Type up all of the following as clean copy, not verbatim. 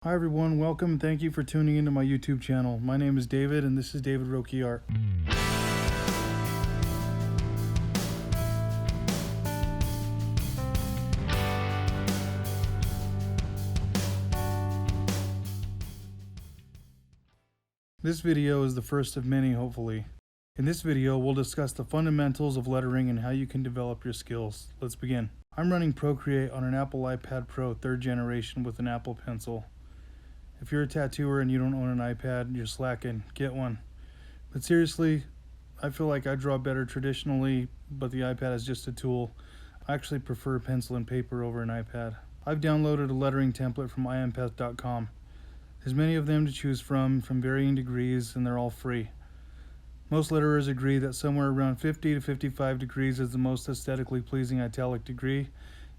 Hi everyone, welcome and thank you for tuning into my YouTube channel. My name is David and this is David Roki Art. This video is the first of many, hopefully. In this video, we'll discuss the fundamentals of lettering and how you can develop your skills. Let's begin. I'm running Procreate on an Apple iPad Pro 3rd generation with an Apple Pencil. If you're a tattooer and you don't own an iPad, you're slacking. Get one. But seriously, I feel like I draw better traditionally, but the iPad is just a tool. I actually prefer pencil and paper over an iPad. I've downloaded a lettering template from impath.com. There's many of them to choose from varying degrees, and they're all free. Most letterers agree that somewhere around 50 to 55 degrees is the most aesthetically pleasing italic degree.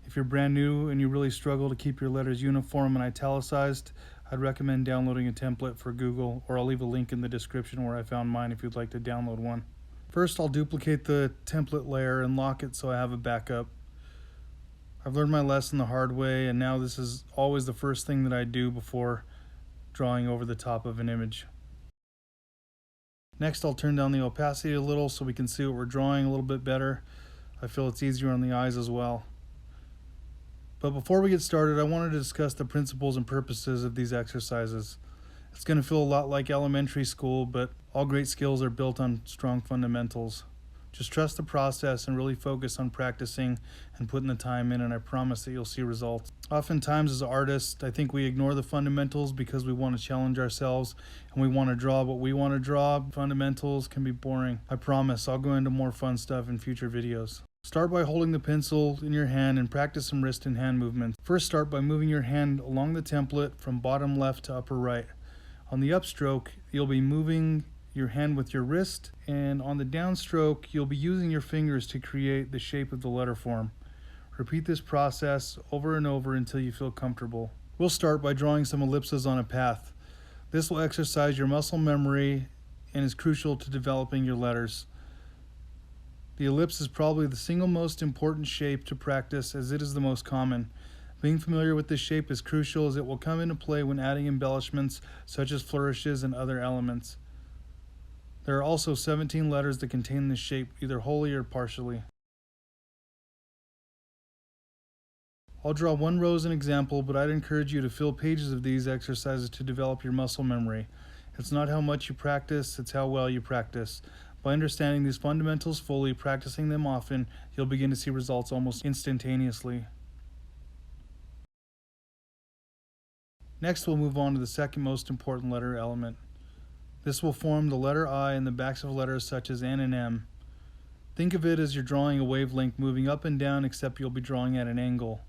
If you're brand new and you really struggle to keep your letters uniform and italicized, I'd recommend downloading a template for Google, or I'll leave a link in the description where I found mine if you'd like to download one. First, I'll duplicate the template layer and lock it so I have a backup. I've learned my lesson the hard way, and now this is always the first thing that I do before drawing over the top of an image. Next, I'll turn down the opacity a little so we can see what we're drawing a little bit better. I feel it's easier on the eyes as well. But before we get started, I wanted to discuss the principles and purposes of these exercises. It's going to feel a lot like elementary school, but all great skills are built on strong fundamentals. Just trust the process and really focus on practicing and putting the time in, and I promise that you'll see results. Oftentimes as artists, I think we ignore the fundamentals because we want to challenge ourselves and we want to draw what we want to draw. Fundamentals can be boring. I promise I'll go into more fun stuff in future videos. Start by holding the pencil in your hand and practice some wrist and hand movements. First, start by moving your hand along the template from bottom left to upper right. On the upstroke, you'll be moving your hand with your wrist, and on the downstroke, you'll be using your fingers to create the shape of the letter form. Repeat this process over and over until you feel comfortable. We'll start by drawing some ellipses on a path. This will exercise your muscle memory and is crucial to developing your letters. The ellipse is probably the single most important shape to practice, as it is the most common. Being familiar with this shape is crucial, as it will come into play when adding embellishments such as flourishes and other elements. There are also 17 letters that contain this shape, either wholly or partially. I'll draw one row as an example, but I'd encourage you to fill pages of these exercises to develop your muscle memory. It's not how much you practice, it's how well you practice. By understanding these fundamentals fully, practicing them often, you'll begin to see results almost instantaneously. Next, we'll move on to the second most important letter element. This will form the letter I in the backs of letters such as N and M. Think of it as you're drawing a wavelength moving up and down, except you'll be drawing at an angle.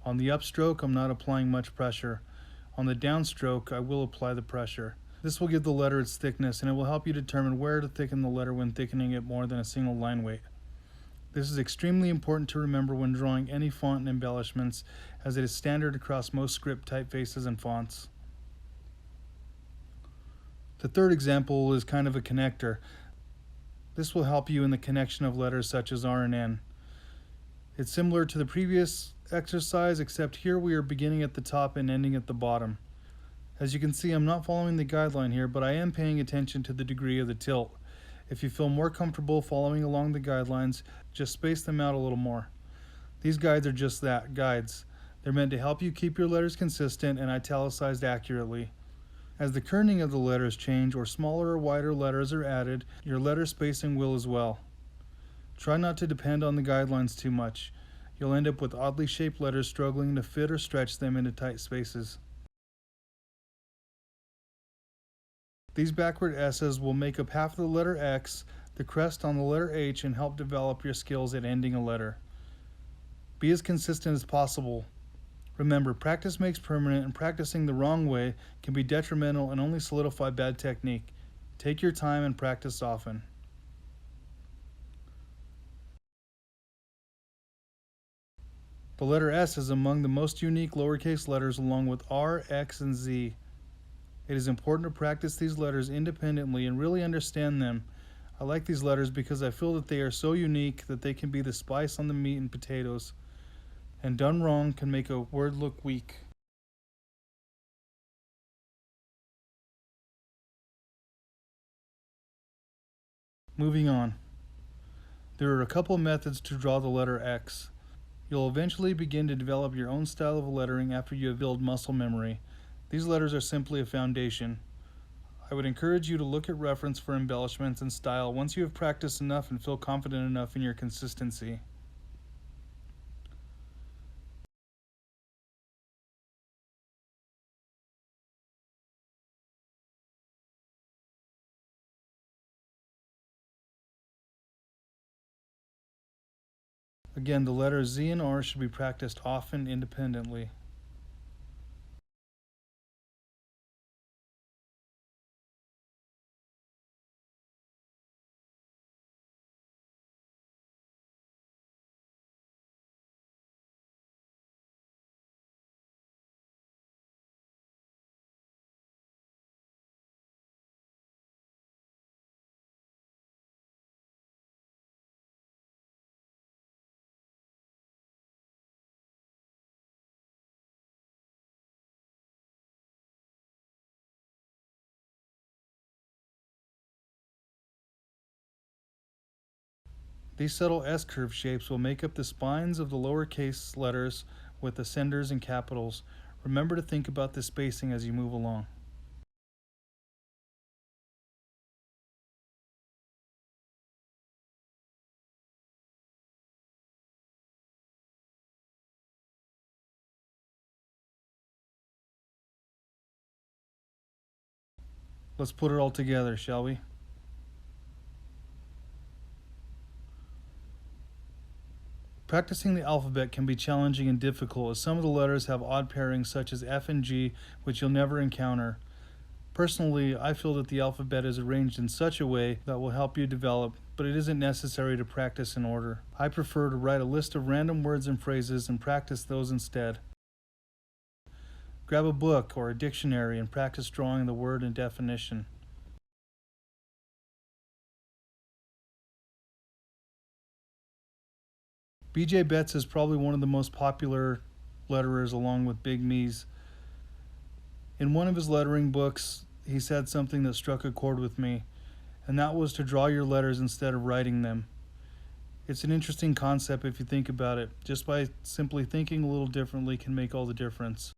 On the upstroke, I'm not applying much pressure. On the downstroke, I will apply the pressure. This will give the letter its thickness, and it will help you determine where to thicken the letter when thickening it more than a single line weight. This is extremely important to remember when drawing any font and embellishments, as it is standard across most script typefaces and fonts. The third example is kind of a connector. This will help you in the connection of letters such as R and N. It's similar to the previous exercise, except here we are beginning at the top and ending at the bottom. As you can see, I'm not following the guideline here, but I am paying attention to the degree of the tilt. If you feel more comfortable following along the guidelines, just space them out a little more. These guides are just that, guides. They're meant to help you keep your letters consistent and italicized accurately. As the kerning of the letters change, or smaller or wider letters are added, your letter spacing will as well. Try not to depend on the guidelines too much. You'll end up with oddly shaped letters struggling to fit or stretch them into tight spaces. These backward S's will make up half of the letter X, the crest on the letter H, and help develop your skills at ending a letter. Be as consistent as possible. Remember, practice makes permanent, and practicing the wrong way can be detrimental and only solidify bad technique. Take your time and practice often. The letter S is among the most unique lowercase letters, along with R, X, and Z. It is important to practice these letters independently and really understand them. I like these letters because I feel that they are so unique that they can be the spice on the meat and potatoes, and done wrong can make a word look weak. Moving on. There are a couple methods to draw the letter X. You'll eventually begin to develop your own style of lettering after you have built muscle memory. These letters are simply a foundation. I would encourage you to look at reference for embellishments and style once you have practiced enough and feel confident enough in your consistency. Again, the letters Z and R should be practiced often independently. These subtle S-curve shapes will make up the spines of the lowercase letters with ascenders and capitals. Remember to think about the spacing as you move along. Let's put it all together, shall we? Practicing the alphabet can be challenging and difficult as some of the letters have odd pairings such as F and G, which you'll never encounter. Personally, I feel that the alphabet is arranged in such a way that will help you develop, but it isn't necessary to practice in order. I prefer to write a list of random words and phrases and practice those instead. Grab a book or a dictionary and practice drawing the word and definition. B.J. Betts is probably one of the most popular letterers along with Big Me's. In one of his lettering books, he said something that struck a chord with me, and that was to draw your letters instead of writing them. It's an interesting concept if you think about it. Just by simply thinking a little differently can make all the difference.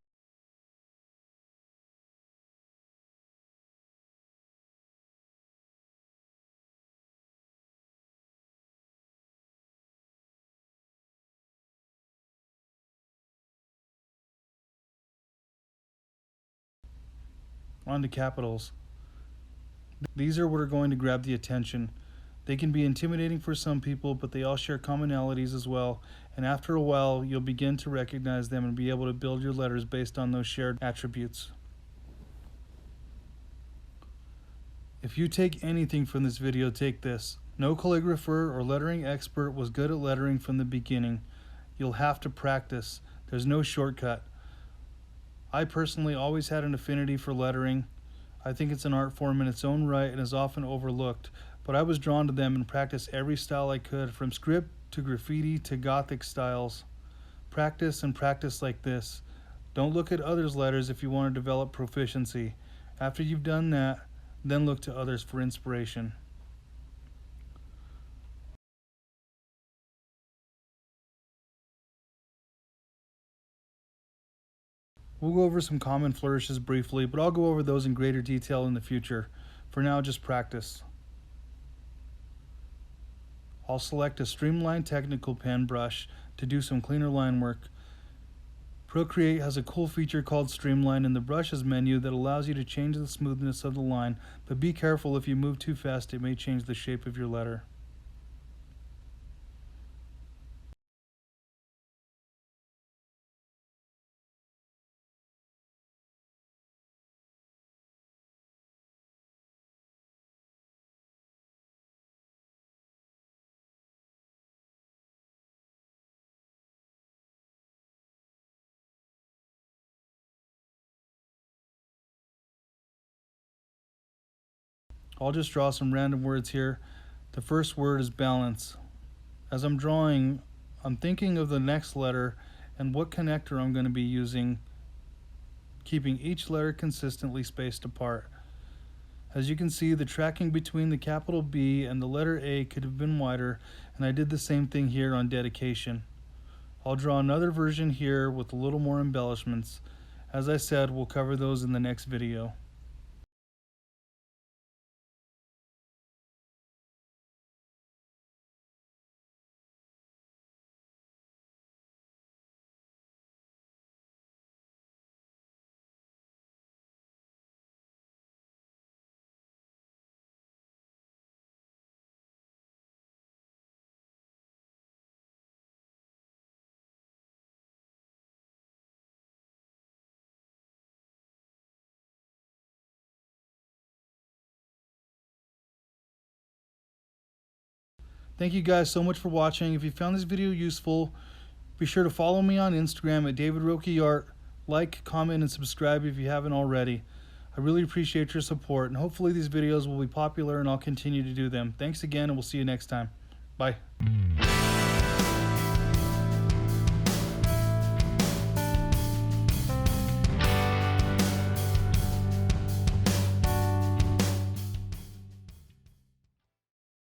On to capitals. These are what are going to grab the attention. They can be intimidating for some people, but they all share commonalities as well, and after a while you'll begin to recognize them and be able to build your letters based on those shared attributes. If you take anything from this video, take this. No calligrapher or lettering expert was good at lettering from the beginning. You'll have to practice. There's no shortcut. I personally always had an affinity for lettering. I think it's an art form in its own right and is often overlooked, but I was drawn to them and practiced every style I could, from script to graffiti to gothic styles. Practice and practice like this. Don't look at others' letters if you want to develop proficiency. After you've done that, then look to others for inspiration. We'll go over some common flourishes briefly, but I'll go over those in greater detail in the future. For now, just practice. I'll select a streamlined technical pen brush to do some cleaner line work. Procreate has a cool feature called Streamline in the brushes menu that allows you to change the smoothness of the line, but be careful if you move too fast, it may change the shape of your letter. I'll just draw some random words here. The first word is balance. As I'm drawing, I'm thinking of the next letter and what connector I'm going to be using, keeping each letter consistently spaced apart. As you can see, the tracking between the capital B and the letter A could have been wider, and I did the same thing here on dedication. I'll draw another version here with a little more embellishments. As I said, we'll cover those in the next video. Thank you guys so much for watching. If you found this video useful, be sure to follow me on Instagram at DavidRokiArt. Like, comment, and subscribe if you haven't already. I really appreciate your support, and hopefully these videos will be popular and I'll continue to do them. Thanks again, and we'll see you next time. Bye.